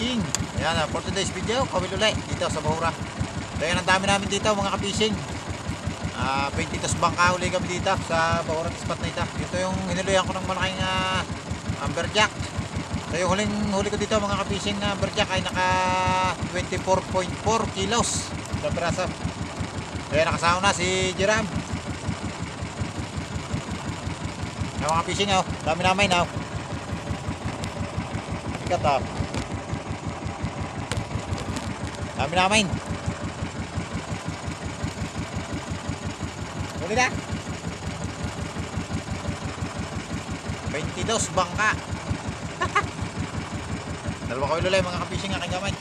fishing. Ayan, for today's video, kami ulit dito sa Bahura. So yan, ang dami namin dito mga ka-fishing. 20 bangka uli kami dito sa Bahura spot na ito. Ito yung hinuluyan ko ng malaking amberjack. So yung huli ko dito mga ka-fishing na amberjack ay naka 24.4 kilos sa piraso. So yan, nakasama na si Jiram. Yung mga fishing, dami namin, ikat, dami namin. Huli na 22 bangka. Dalawa ko ilulay mga ka-fishing aking gamay.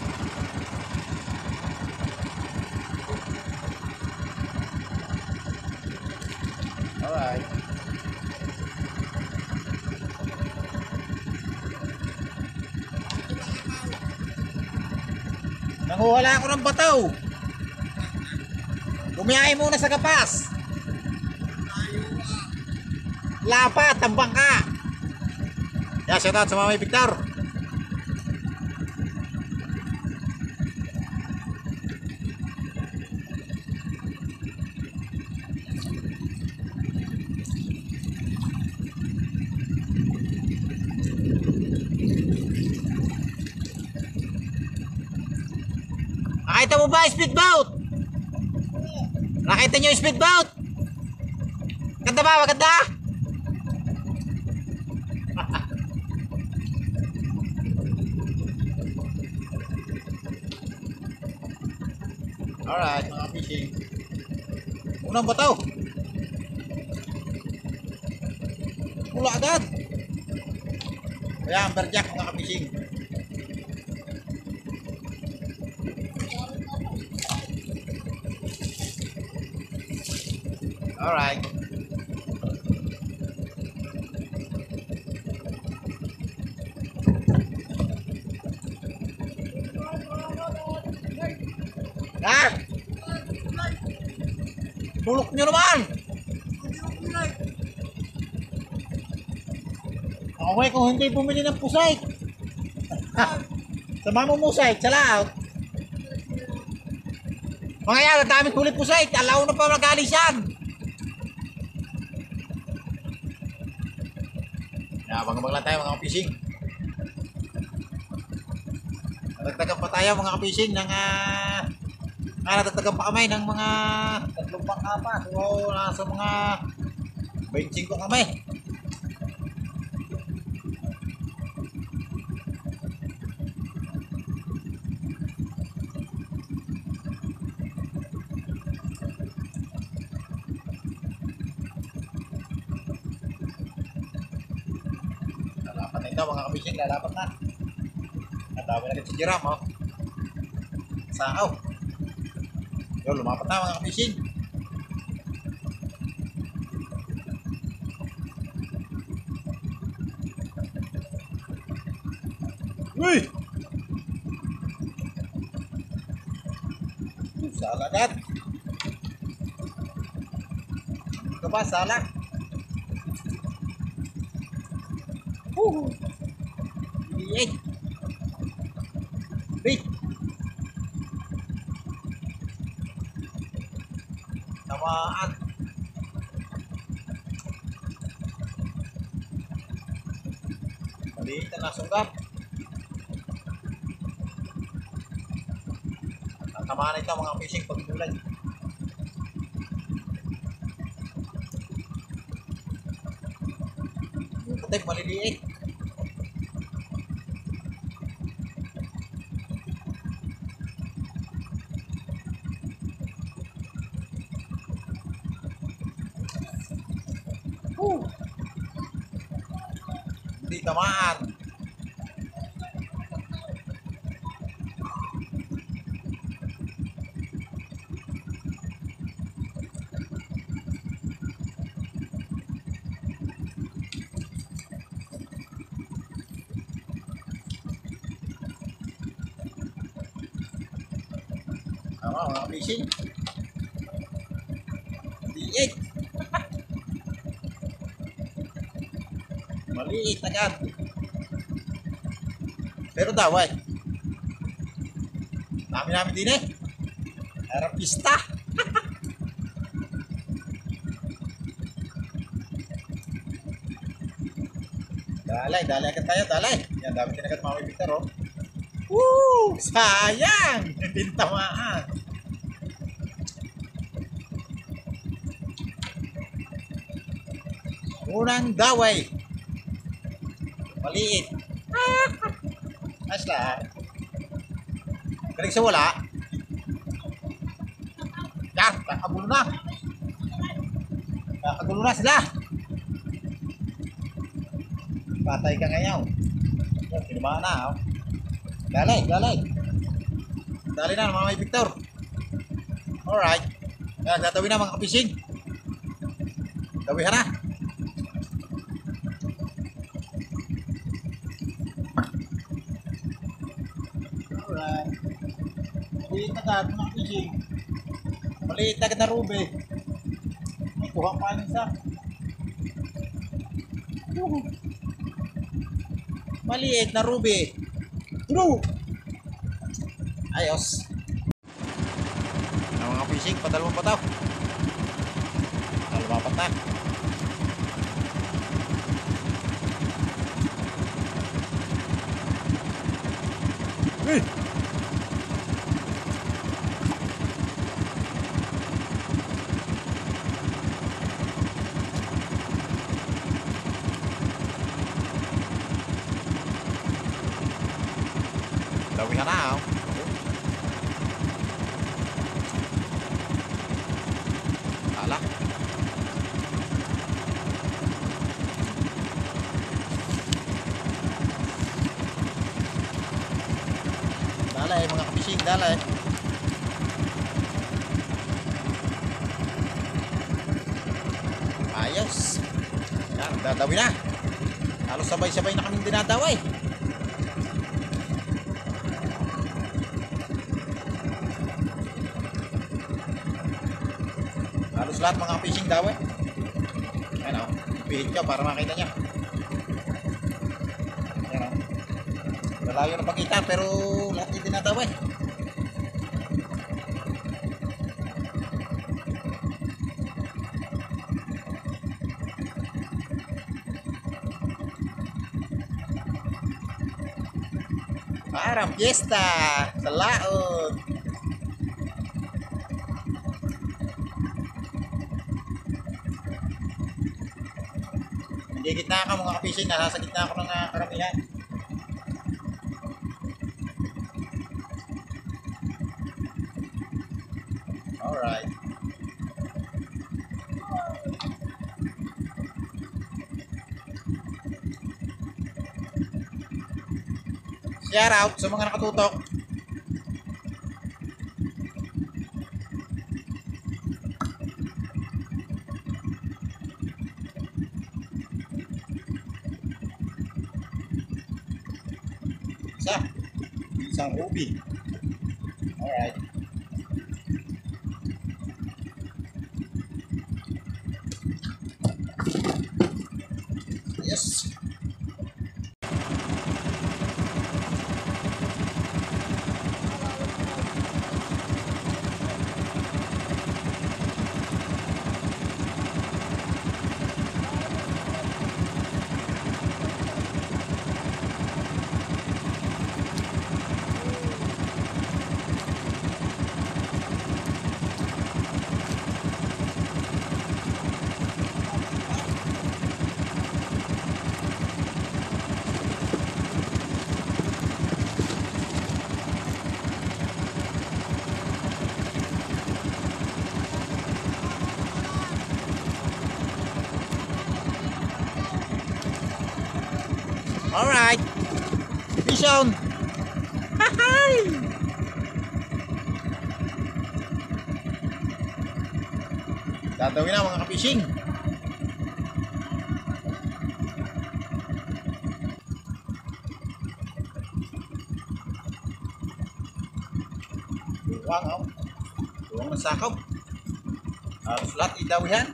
Alright. Nanguhala ako ng bataw. Bumiyahe muna sa Kapas. Lapat ang bangka. Yeah, shout out sa Mami Victor. Nakita mo ba speedboat? Nakita nyo yung speedboat? Ganda ba? Maganda? Alright, mga fishing. Unang bataw. Pula agad. Kaya amberjack mga fishing. Alright. Bulok nyo naman. Okay, kung hindi bumili ng pusay. Sama mo musay, salaw. Mga yan, ang daming huli pusay. Alaw na pa mag-alisan. Abang-abang lang tayo mga fishing. Natagtagan pa tayo mga fishing ng natagtagan pa kami ng mga 3 bangka pa. So nasa mga 25 kami. Ito mga ka-fishing, lalapat na. At dami na rin si Jiram, Saaw. Yo, lumapat na mga ka-fishing. Uy! Sala agad. Ito ba, sala? Hey. Hey. Tamaan. Maliit na nasunggat. Tamaan ito mga fishing pagdulan. Yung putik maliliit. Hindi tamaan. Tama mga fishing. D8. Maliit agad. Pero daway. Dami namin din eh. Arapista. Dalay agad tayo, dalay. Yan, dami kinagat mga Victor, oh. Woo! Sayang! Hindi tamaan. Unang daway. Maliit. Ayos lang. Galing sa wala. Yan, kakagulo na. Kakagulo na sila. Patay ka ngayon. Pinumaan na, oh. Dalay. Dali na, mga may Victor. Alright. Nagtatawi na mga kapising. Tawihan na. Alright. Maliit na agad mga kapising. Maliit agad na ruby. May kuhang pa isa. Maliit na ruby. True. Ayos. Ang mga fishing, padalawang pataw. Lumapat na. Uy! Dawihan na, oh. Ala. Dalay mga kapising, dalay. Ayos. Yan, dadawin na. Halos sabay-sabay na kaming dinadaway. Halos lahat mga fishing daw eh. Ayan o, ipihit ka para makita niya. Ayan o. Malayo na pagkita pero lahat hindi dinadaw eh. Parang fiesta sa laot. Hindi gitna ka mga kapising, nasa gitna ako ng karamihan. Alright. Shout out sa mga nakatutok. Isang ruby. Alright. Yes. Alright. Fish on. Hi. Tatawin na mga ka-fishing. Buwang, oh. Buwang ng sakop. Harus lahat idawihan.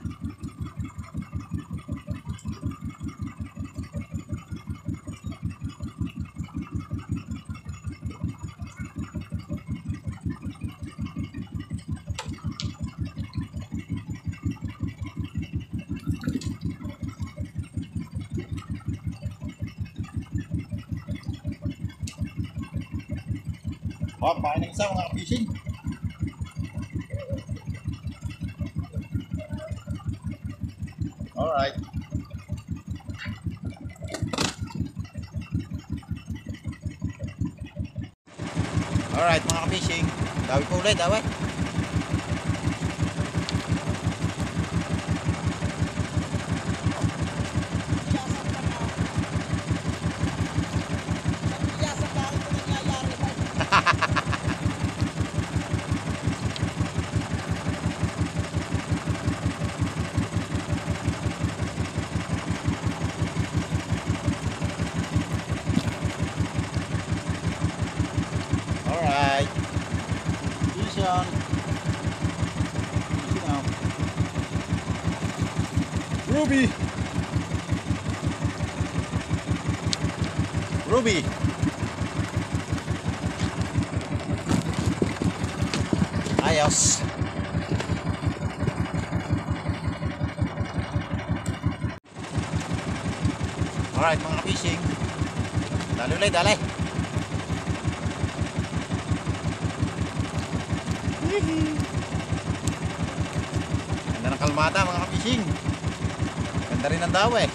Wow, kumain ng isa mga ka-fishing. Alright. Alright mga ka-fishing. Dawi po ulit, dawi. Alright. Fish on. Fish on. Ruby. Ruby. Ayos. Alright mga ka-fishing. Dali ulit, dali. Ganda ng kalmata mga ka-fishing. Ganda rin ng daw eh.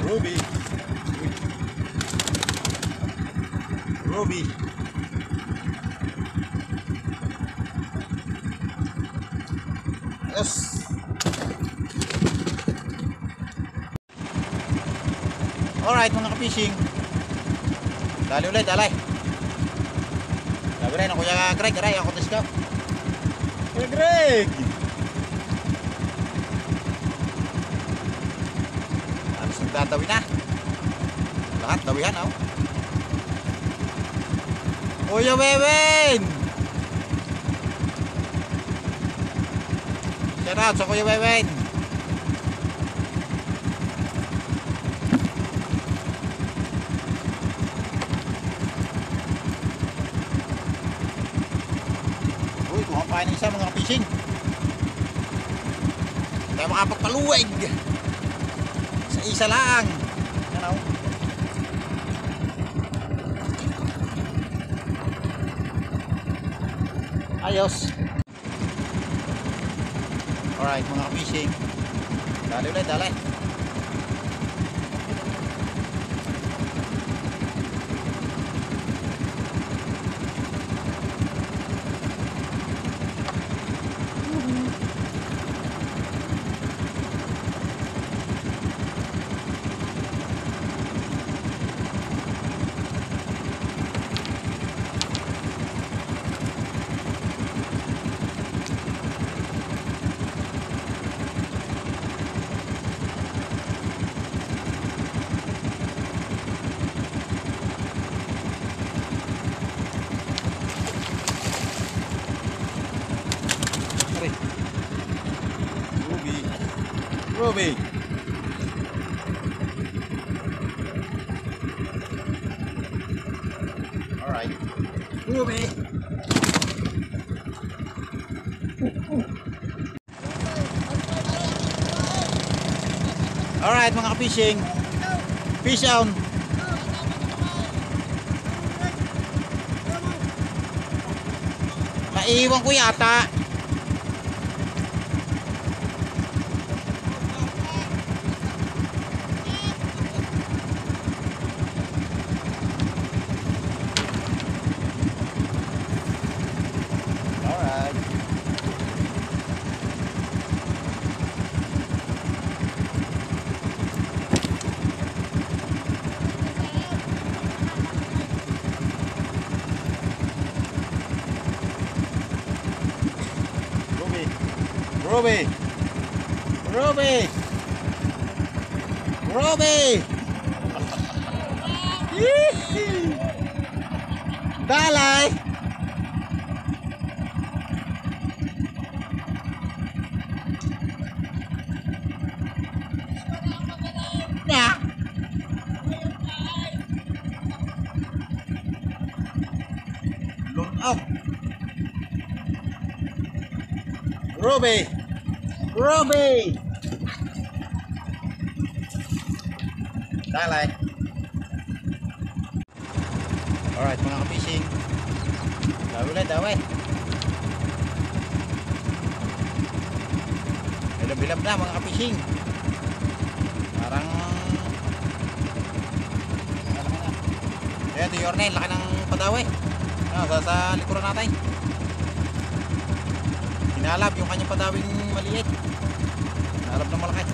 Ruby. Ruby. Yes. Alright mga ka-fishing. Dali ulit, dali. Sabi rin ako Kuya Greg, aray ako tis ka. Kuya Greg. Dadawin na. Lahat dawihan oh. Kuya Wewen. Shout out sa Kuya Wewen. Uy, kumapain ng isa mga fishing. Tayo makapagpaluwag. Isa lang. Yan o. Ayos. Alright mga fishing. Dali ulit, dali. Ruby. Alright. Ruby. Alright mga ka-fishing. Fish on. Maiwan ko yata. Ruby! Ruby! Ruby! Dalay! Na! Load out! Ruby! Ruby! Dalay! Alright mga ka-fishing, dawi ulit, dawi. Bilab-bilab na mga ka-fishing. Parang ano na. Ayan, ito yung laki ng padawi. Sa likuran natin. Hinalab yung kanyang padawing maliit. Hinalab ng malaki.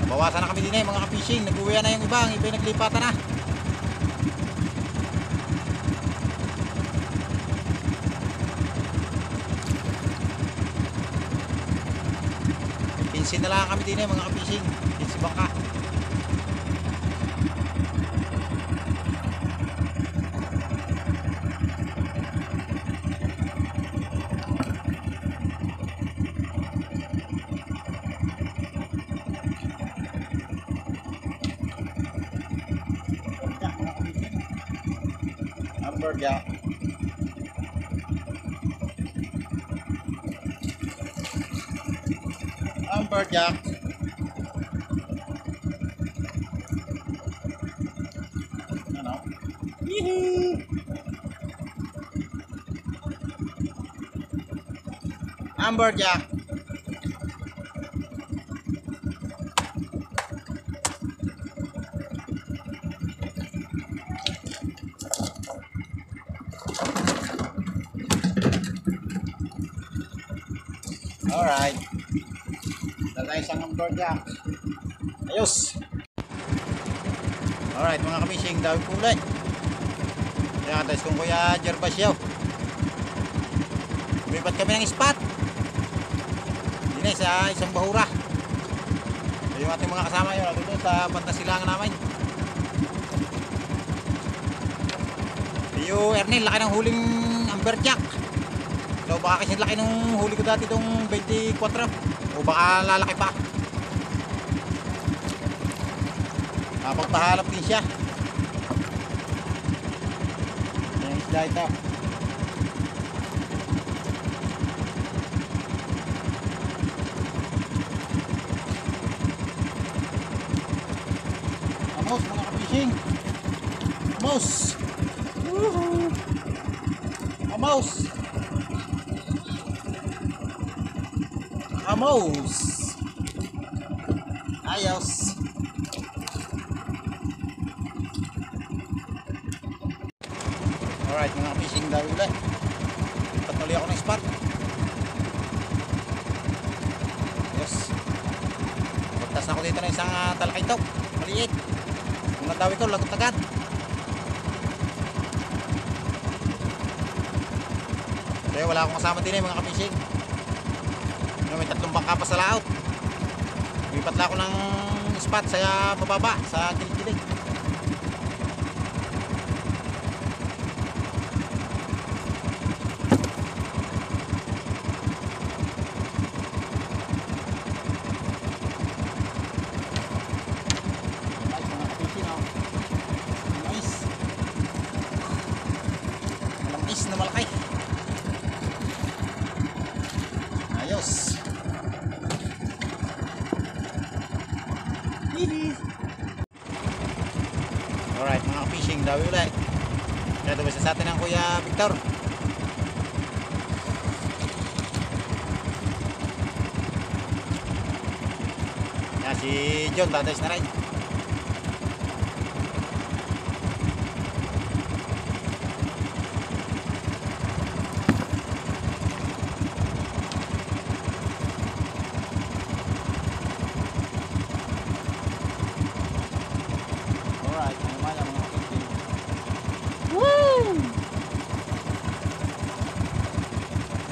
Bawasan na kami din mga ka-fishing. Nag-uwi na yung iba. Ang iba yung naglipatan na. Pinsin na lang kami din mga ka-fishing. Pinsin bangka. Amberjack. Amberjack. Ano? Yee! Amberjack. Alright. Dala isang amberjack. Ayos. Alright mga ka-fishing, dami kulay. Kaya guys, kung Kuya Gervasio, lumipat kami ng spot. Hindi sa isang bahura. So, yung ating mga kasama yun, doon sa banda silangan namin. Yung Ernel, laki ng huling amberjack. So baka kasi laki nung huli ko dati itong 24 o baka lalaki pa. Pagpahalap din siya. Yung isda ito. Amos mga ka-fishing. Amos. Woohoo. Amos. Amos. Ayos. Alright mga fishing, dawi ulit. Patuloy ako ng spot. Ayos. Pagtas ako dito ng isang talakay ito. Maliit. Kung nadawi ko, lagot agad. Kaya wala akong kasama din mga ka-fishing. May 3 bangka pa sa laot. Lipat na ako ng spot sa bababa, sa kilig-kilig. Malangis na malaki. Ayos. Alright mga fishing, dawi ulit. Kaya ito sa atin ang Kuya Victor. Yan si John, dadayos na rin.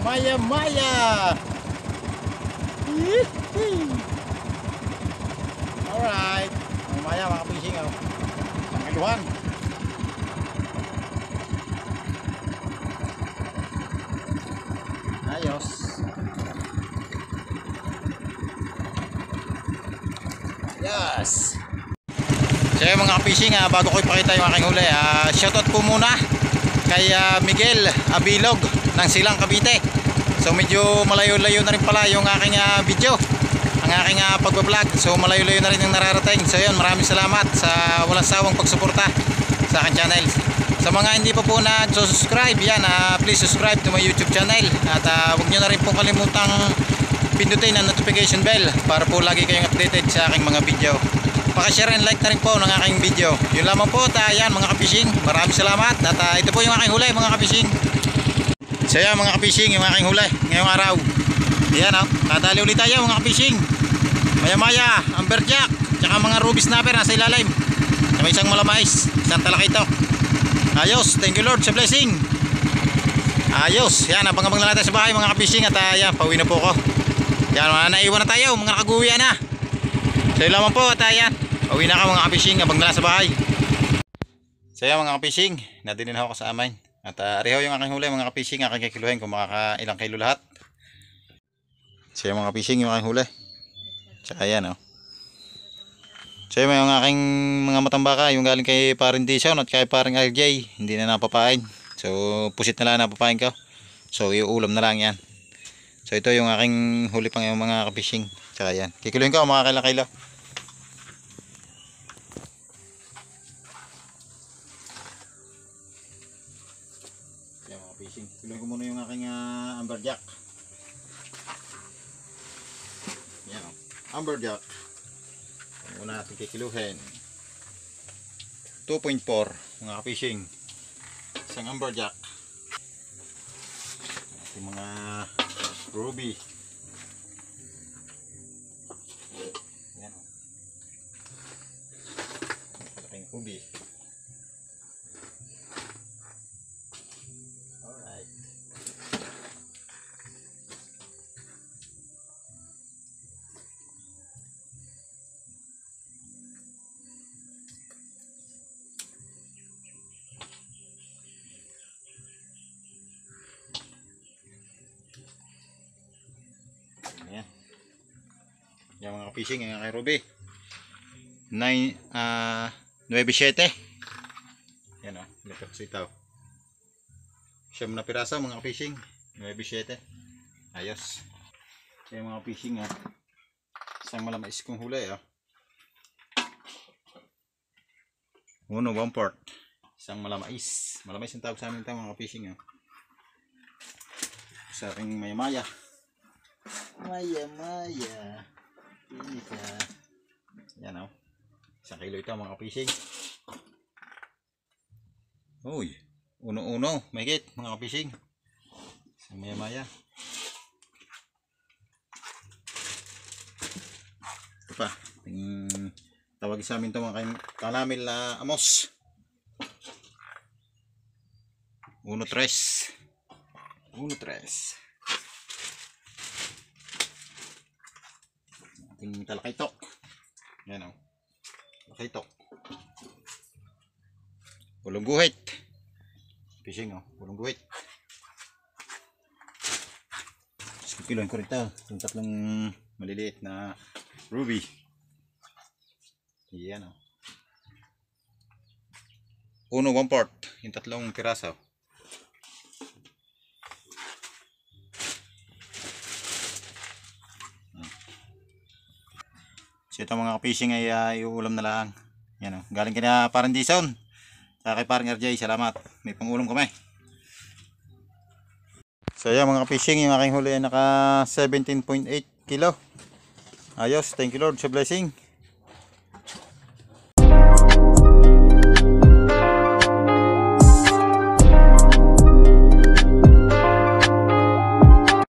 Maya Maya. Alright. Maya mga fishing. Tuhan. Ayos. Yes. So yung mga fishing, bago ko ipakita yung aking huli, shoutout po muna kay Miguel Abilog ng Silang Cavite. So medyo malayo-layo na rin pala yung aking video, ang aking pagbablog. So malayo-layo na rin yung nararating. So yun, maraming salamat sa walang sawang pagsuporta sa aking channel. Sa mga hindi pa po nag-subscribe, yan, please subscribe to my YouTube channel. At huwag nyo na rin po kalimutang pindutin ang notification bell para po lagi kayong updated sa aking mga video. Paka-share and like na rin po ng aking video. Yun lamang po, yan mga ka-fishing. Maraming salamat. At ito po yung aking huli mga ka-fishing. So yan mga ka-fishing, yung aking huli ngayong araw. Yan nadali ulit tayo mga ka-fishing. Maya-maya, amberjack, tsaka mga ruby snapper nasa ilalim. May isang malamais, isang talakito. Ayos, thank you Lord sa blessing. Ayos, yan, abang-abang na natin sa bahay mga ka-fishing. At yan, pauwi na po ako. Yan, naiwan na tayo, mga nakaguwian na. So yun lamang po, at yan, pauwi na ka mga ka-fishing, abang na sa bahay. So yan mga ka-fishing, nadinin ako sa amin. At ariho yung aking huli mga ka-fishing, aking kikiluhin kung makakailang kilo lahat. So yan mga ka-fishing, yung aking huli. Tsaka yan So yung aking mga matambaka, yung galing kay paring Dison at kay paring RJ, hindi na napapain. So pusit na lang napapain ko. So iuulam na lang yan. So ito yung aking huli pang yung mga ka-fishing. Tsaka yan, kikiluhin ko mga kailang-kilo. Yan mga fishing, kikiluhin ko muna yung aking amberjack. Yan amberjack. Muna natin kikiluhin 2.4 mga ka-fishing, isang amberjack. Yung mga ruby. Yan malaking ruby. Alright. Yan. Yung mga fishing yung kay Ruby 9-7. Yan lapat sitaw. Siyam na piraso mga fishing 9-7. Ayos. So yung mga fishing isang malamais kong huli 1/4. Isang malamais. Malamais ang tawag sa amin ito mga fishing sa aking maya-maya. Maya-maya. Pili ka. Yan isang kilo ito mga fishing. Uy, uno-uno. Mahigit mga fishing. Isang maya-maya. Ito pa. Tawagin sa amin ito mga kalamil na amos. 1-3. 1-3. Ating talakaitok. Yan talakaitok. Ulong guhit. Fishing ulong guhit. Kikiluhin ko rito yung tatlong maliliit na ruby. Yan 1/4 yung tatlong piraso. So ito mga ka-fishing ay iuulam na lang. Yan galing kina parang Dison sa kay parang RJ, salamat, may pangulam kami. So yan mga ka-fishing, yung aking huli ay naka 17.8 kilo. Ayos, thank you Lord sa blessing.